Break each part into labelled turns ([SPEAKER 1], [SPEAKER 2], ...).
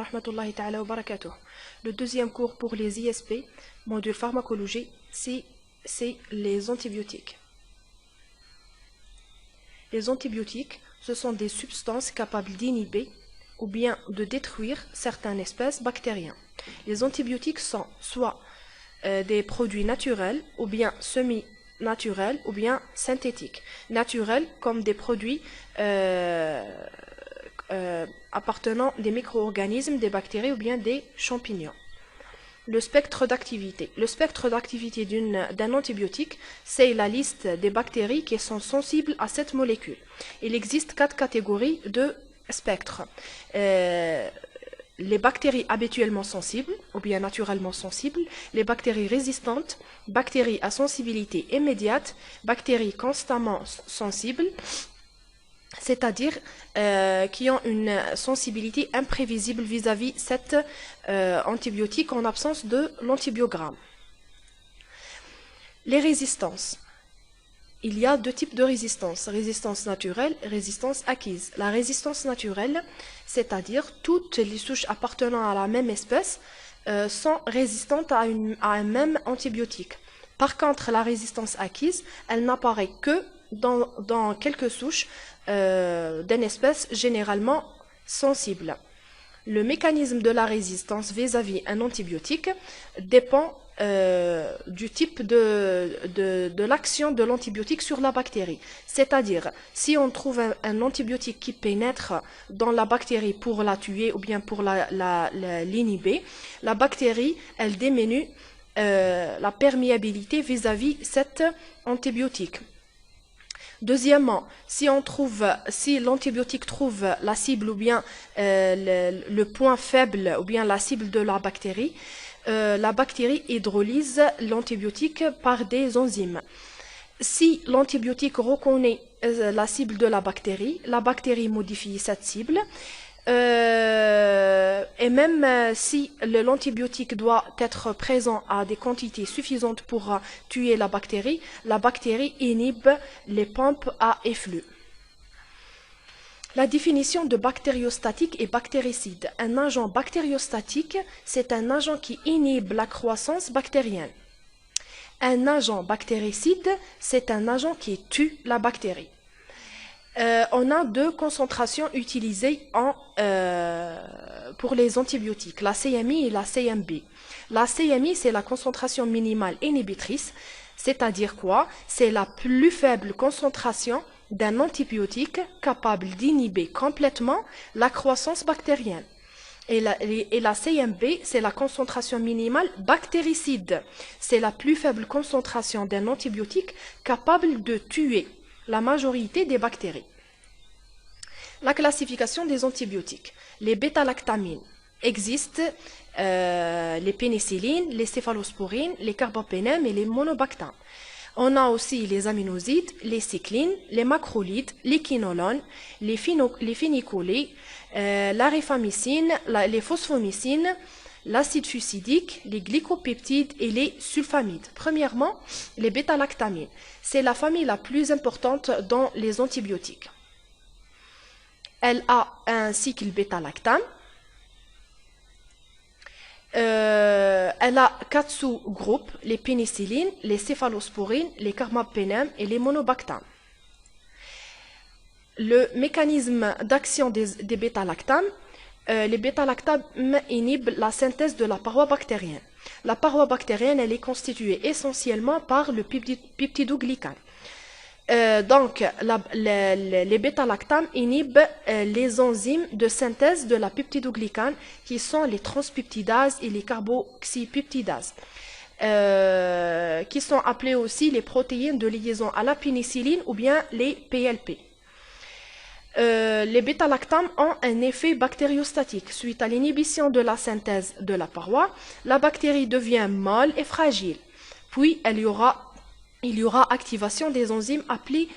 [SPEAKER 1] rahmatullahi ta'ala wa barakatuh. Le deuxième cours pour les ISP, module pharmacologie, c'est les antibiotiques. Les antibiotiques, ce sont des substances capables d'inhiber ou bien de détruire certaines espèces bactériennes. Les antibiotiques sont soit des produits naturels ou bien semi-naturels ou bien synthétiques. Naturels comme des produits appartenant des micro-organismes, des bactéries ou bien des champignons. Le spectre d'activité. Le spectre d'activité d'un antibiotique, c'est la liste des bactéries qui sont sensibles à cette molécule. Il existe 4 catégories de spectres. Les bactéries habituellement sensibles ou bien naturellement sensibles, les bactéries résistantes, bactéries à sensibilité immédiate, bactéries constamment sensibles, c'est-à-dire qui ont une sensibilité imprévisible vis-à-vis cet antibiotique en absence de l'antibiogramme. Les résistances. Il y a 2 types de résistance, résistance naturelle et résistance acquise. La résistance naturelle, c'est-à-dire toutes les souches appartenant à la même espèce sont résistantes à un même antibiotique. Par contre, la résistance acquise, elle n'apparaît que dans quelques souches d'une espèce généralement sensible. Le mécanisme de la résistance vis-à-vis un antibiotique dépend du type de l'action de l'antibiotique sur la bactérie. C'est-à-dire, si on trouve un antibiotique qui pénètre dans la bactérie pour la tuer ou bien pour l'inhiber, la bactérie, elle diminue la perméabilité vis-à-vis cet antibiotique. Deuxièmement, si l'antibiotique trouve la cible ou bien le point faible ou bien la cible de la bactérie hydrolyse l'antibiotique par des enzymes. Si l'antibiotique reconnaît la cible de la bactérie modifie cette cible. Et même si l'antibiotique doit être présent à des quantités suffisantes pour tuer la bactérie inhibe les pompes à efflux. La définition de bactériostatique et bactéricide. Un agent bactériostatique, c'est un agent qui inhibe la croissance bactérienne. Un agent bactéricide, c'est un agent qui tue la bactérie. On a 2 concentrations utilisées pour les antibiotiques, la CMI et la CMB. La CMI, c'est la concentration minimale inhibitrice, c'est-à-dire quoi? C'est la plus faible concentration d'un antibiotique capable d'inhiber complètement la croissance bactérienne. Et la CMB, c'est la concentration minimale bactéricide. C'est la plus faible concentration d'un antibiotique capable de tuer la majorité des bactéries. La classification des antibiotiques. Les bêta-lactamines existent, les pénicillines, les céphalosporines, les carbapénèmes et les monobactams. On a aussi les aminosides, les cyclines, les macrolides, les quinolones, les phénicolés, la rifamycine, les phosphomycines, l'acide fusidique, les glycopeptides et les sulfamides. Premièrement, les bêta-lactamines. C'est la famille la plus importante dans les antibiotiques. Elle a un cycle bêta-lactame. Elle a 4 sous-groupes, les pénicillines, les céphalosporines, les carbapénèmes et les monobactams. Le mécanisme d'action des bêta-lactames. Les bêta-lactames inhibent la synthèse de la paroi bactérienne. La paroi bactérienne, elle est constituée essentiellement par le peptidoglycane. Donc, les bêta-lactames inhibent les enzymes de synthèse de la peptidoglycane qui sont les transpeptidases et les carboxypeptidases, qui sont appelées aussi les protéines de liaison à la pénicilline ou bien les PLP. Les bêta-lactames ont un effet bactériostatique. Suite à l'inhibition de la synthèse de la paroi, la bactérie devient molle et fragile. Puis, il y aura activation des enzymes appelées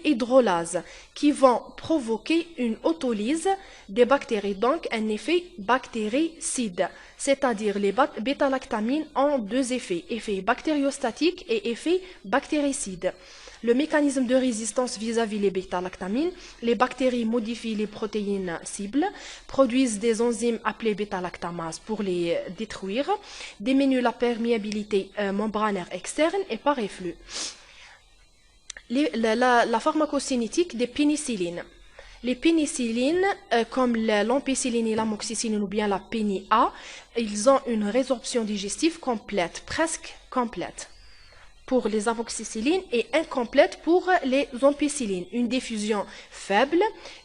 [SPEAKER 1] hydrolases qui vont provoquer une autolyse des bactéries, donc un effet bactéricide. C'est-à-dire les bêta-lactamines ont 2 effets, effet bactériostatique et effet bactéricide. Le mécanisme de résistance vis-à-vis les bêta-lactamines. Les bactéries modifient les protéines cibles, produisent des enzymes appelées bêta-lactamases pour les détruire, diminuent la perméabilité membranaire externe et par efflux. La pharmacocinétique des pénicillines. Les pénicillines, comme l'ampicilline et l'amoxicilline ou bien la péni-A, ils ont une résorption digestive complète, presque complète pour les amoxicillines et incomplète pour les ampicillines. Une diffusion faible,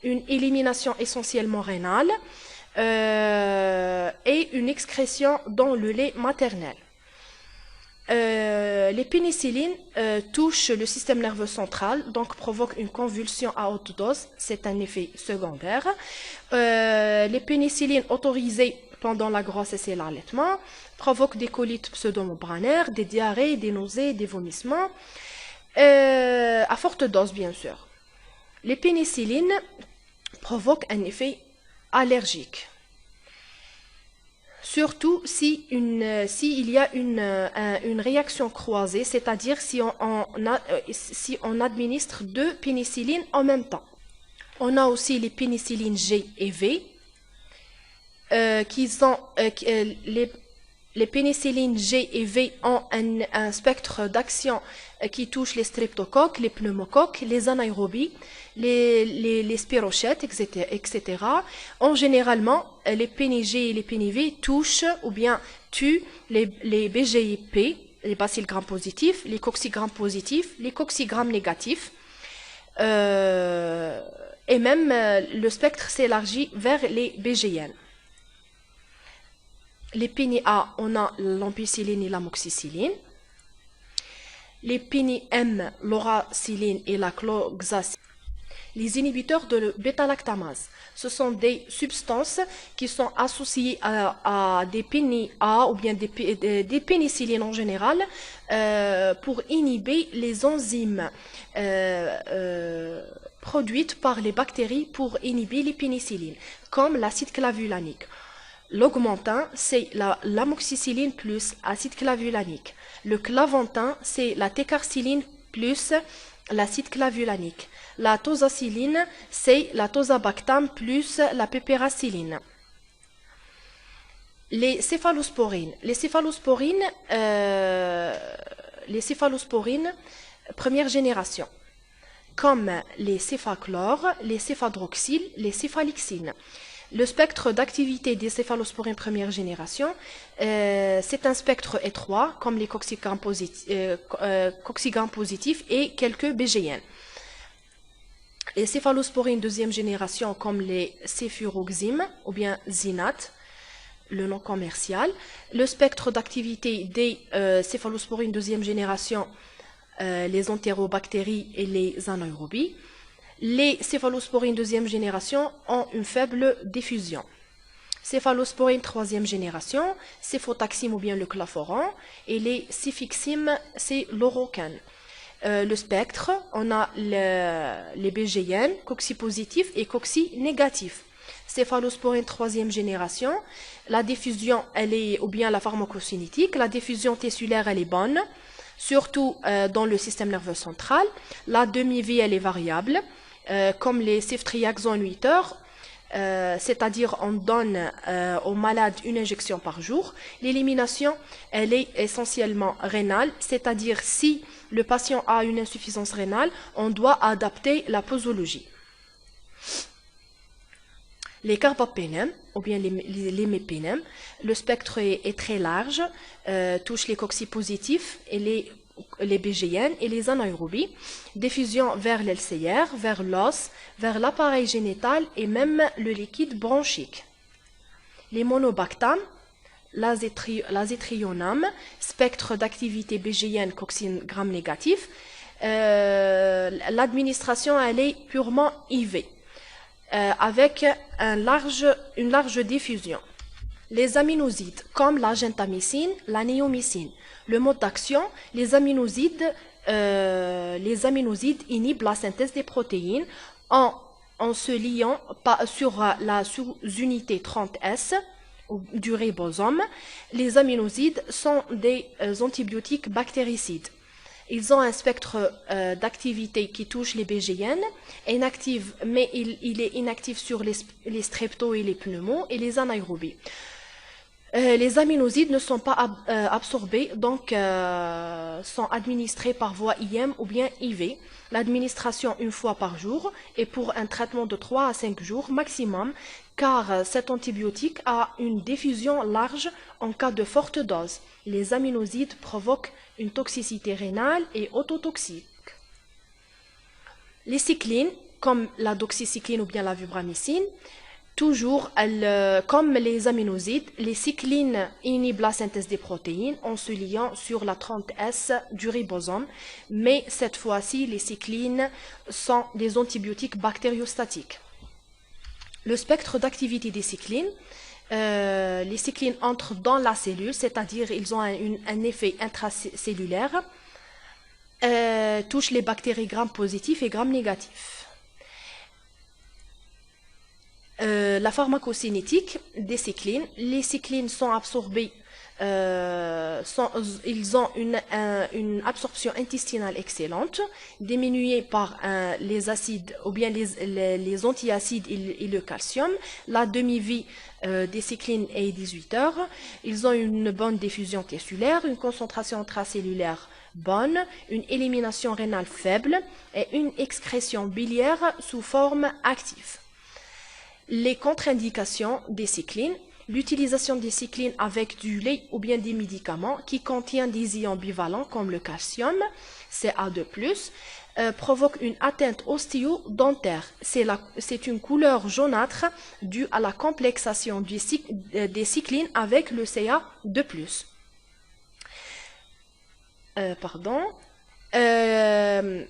[SPEAKER 1] une élimination essentiellement rénale et une excrétion dans le lait maternel. Les pénicillines touchent le système nerveux central, donc provoquent une convulsion à haute dose, c'est un effet secondaire. Les pénicillines autorisées pendant la grossesse et l'allaitement provoquent des colites pseudomembranaires, des diarrhées, des nausées, des vomissements, à forte dose bien sûr. Les pénicillines provoquent un effet allergique. Surtout s'il y a une réaction croisée, c'est-à-dire si on administre deux pénicillines en même temps. On a aussi les pénicillines G et V, les pénicillines G et V ont un spectre d'action qui touche les streptocoques, les pneumocoques, les anaérobies, les spirochètes, etc. En généralement, les PNG et les PNV touchent ou bien tuent les BGIP, les bacilles gram positifs, les cocci-gram positifs, les cocci-gram négatifs. Et même le spectre s'élargit vers les BGN. Les PNA, on a l'ampicilline et l'amoxicilline. Les PNM, l'oracilline et la cloxacilline. Les inhibiteurs de bêta-lactamase, ce sont des substances qui sont associées à des PNA ou bien des pénicillines en général pour inhiber les enzymes produites par les bactéries pour inhiber les pénicillines, comme l'acide clavulanique. L'augmentin, c'est l'amoxicilline plus acide clavulanique. Le clavantin, c'est la técarciline plus l'acide clavulanique. La tosaciline, c'est la tozabactam plus la pépéraciline. Les céphalosporines. Les céphalosporines, première génération, comme les céphachlores, les céphadroxyles, les céphalixines. Le spectre d'activité des céphalosporines première génération, c'est un spectre étroit, comme les cocci-gram positifs et quelques BGN. Les céphalosporines deuxième génération, comme les céphuroxime ou bien zinate, le nom commercial. Le spectre d'activité des céphalosporines deuxième génération, les entérobactéries et les anaérobies. Les céphalosporines deuxième génération ont une faible diffusion. Céphalosporines troisième génération, céphotaxime ou bien le claforan, et les céphixime, c'est l'orocan. Le spectre, on a les BGN, cocci-positifs et cocci-négatifs. Céphalosporine troisième génération, la diffusion, elle est, ou bien la pharmacocinétique, la diffusion tissulaire, elle est bonne, surtout dans le système nerveux central. La demi-vie, elle est variable. Comme les ceftriaxone 8 heures, c'est-à-dire on donne aux malades une injection par jour. L'élimination, elle est essentiellement rénale, c'est-à-dire si le patient a une insuffisance rénale, on doit adapter la posologie. Les carbapénèmes, ou bien les mépénèmes, le spectre est très large, touche les cocci-positifs et les BGN et les anaérobies, diffusion vers l'LCR, vers l'os, vers l'appareil génital et même le liquide bronchique. Les monobactam, l'azétrionam, spectre d'activité BGN cocci-gram négatif, l'administration elle est purement IV, avec une large diffusion. Les aminosides, comme la gentamicine, la néomycine. Le mode d'action, les aminosides inhibent la synthèse des protéines en se liant sur la sous-unité 30S du ribosome. Les aminosides sont des antibiotiques bactéricides. Ils ont un spectre d'activité qui touche les BGN, inactive, mais il est inactif sur les streptos et les pneumos et les anaérobies. Les aminosides ne sont pas absorbés, donc sont administrés par voie IM ou bien IV. L'administration une fois par jour et pour un traitement de 3 à 5 jours maximum, car cet antibiotique a une diffusion large en cas de forte dose. Les aminosides provoquent une toxicité rénale et autotoxique. Les cyclines, comme la doxycycline ou bien la vibramycine, toujours, comme les aminosides, les cyclines inhibent la synthèse des protéines en se liant sur la 30S du ribosome, mais cette fois-ci, les cyclines sont des antibiotiques bactériostatiques. Le spectre d'activité des cyclines, les cyclines entrent dans la cellule, c'est-à-dire ils ont un effet intracellulaire, touchent les bactéries gram positifs et gram négatifs. La pharmacocinétique des cyclines. Les cyclines sont absorbées, ils ont une absorption intestinale excellente, diminuée par les acides ou bien les antiacides et le calcium. La demi-vie des cyclines est 18 heures. Ils ont une bonne diffusion tissulaire, une concentration intracellulaire bonne, une élimination rénale faible et une excrétion biliaire sous forme active. Les contre-indications des cyclines, l'utilisation des cyclines avec du lait ou bien des médicaments qui contiennent des ions bivalents comme le calcium, Ca2+, provoque une atteinte ostéo-dentaire. C'est une couleur jaunâtre due à la complexation des cyclines avec le Ca2+.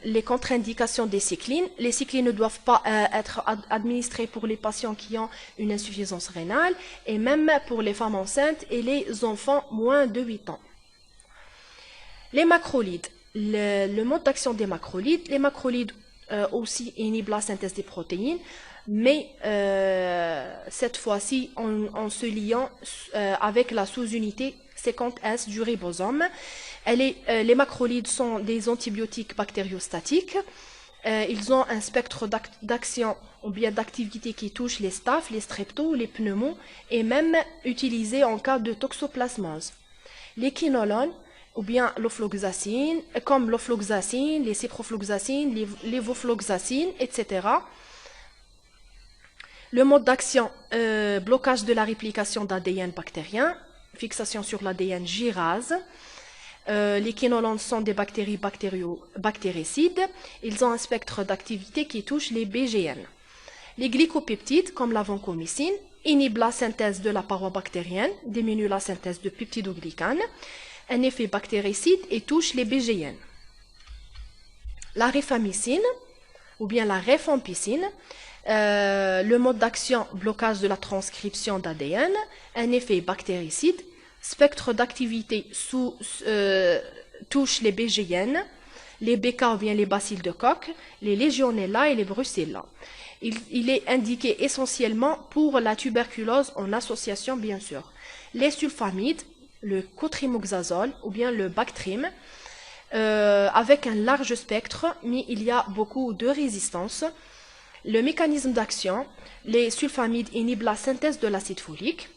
[SPEAKER 1] Les contre-indications des cyclines. Les cyclines ne doivent pas être administrées pour les patients qui ont une insuffisance rénale et même pour les femmes enceintes et les enfants moins de 8 ans. Les macrolides. Le mode d'action des macrolides. Les macrolides aussi inhibent la synthèse des protéines, mais cette fois-ci en se liant avec la sous-unité 50S du ribosome. Les macrolides sont des antibiotiques bactériostatiques. Ils ont un spectre d'action ou bien d'activité qui touche les staphes, les streptos, les pneumos et même utilisés en cas de toxoplasmose. Les quinolones ou bien l'ofloxacine, comme l'ofloxacine, les ciprofloxacines, les lévofloxacine, etc. Le mode d'action, blocage de la réplication d'ADN bactérien, fixation sur l'ADN gyrase. Les quinolones sont des bactéries bactéricides. Ils ont un spectre d'activité qui touche les BGN. Les glycopeptides, comme la vancomycine, inhibent la synthèse de la paroi bactérienne, diminuent la synthèse de peptidoglycanes, un effet bactéricide et touchent les BGN. La rifamycine, ou bien la rifampicine, le mode d'action, blocage de la transcription d'ADN, un effet bactéricide, spectre d'activité touche les BGN, les BK ou bien les bacilles de Koch, les Legionella et les Brucella. Il est indiqué essentiellement pour la tuberculose en association bien sûr. Les sulfamides, le cotrimoxazole ou bien le Bactrim, avec un large spectre, mais il y a beaucoup de résistance. Le mécanisme d'action, les sulfamides inhibent la synthèse de l'acide folique.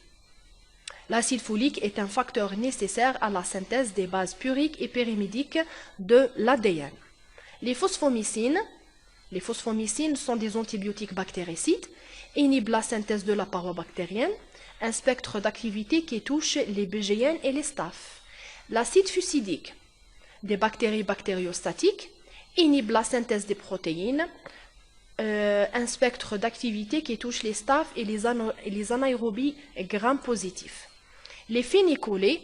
[SPEAKER 1] L'acide folique est un facteur nécessaire à la synthèse des bases puriques et pyrimidiques de l'ADN. Les phosphomycines sont des antibiotiques bactéricides, inhibent la synthèse de la paroi bactérienne, un spectre d'activité qui touche les BGN et les staphes. L'acide fusidique, des bactéries bactériostatiques, inhibe la synthèse des protéines, un spectre d'activité qui touche les staphes et les anaérobies gram positifs. Les phénicolés,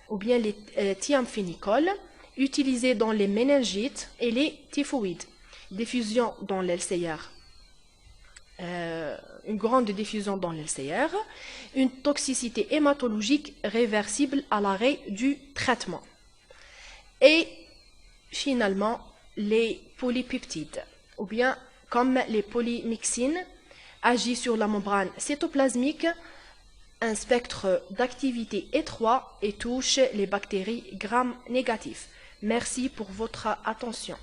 [SPEAKER 1] ou bien les thiamphénicols, utilisés dans les méningites et les typhoïdes. Diffusion dans l'LCR, une grande diffusion dans l'LCR, une toxicité hématologique réversible à l'arrêt du traitement. Et finalement, les polypeptides, ou bien comme les polymyxines, agissent sur la membrane cytoplasmique, un spectre d'activité étroit et touche les bactéries gram négatives. Merci pour votre attention.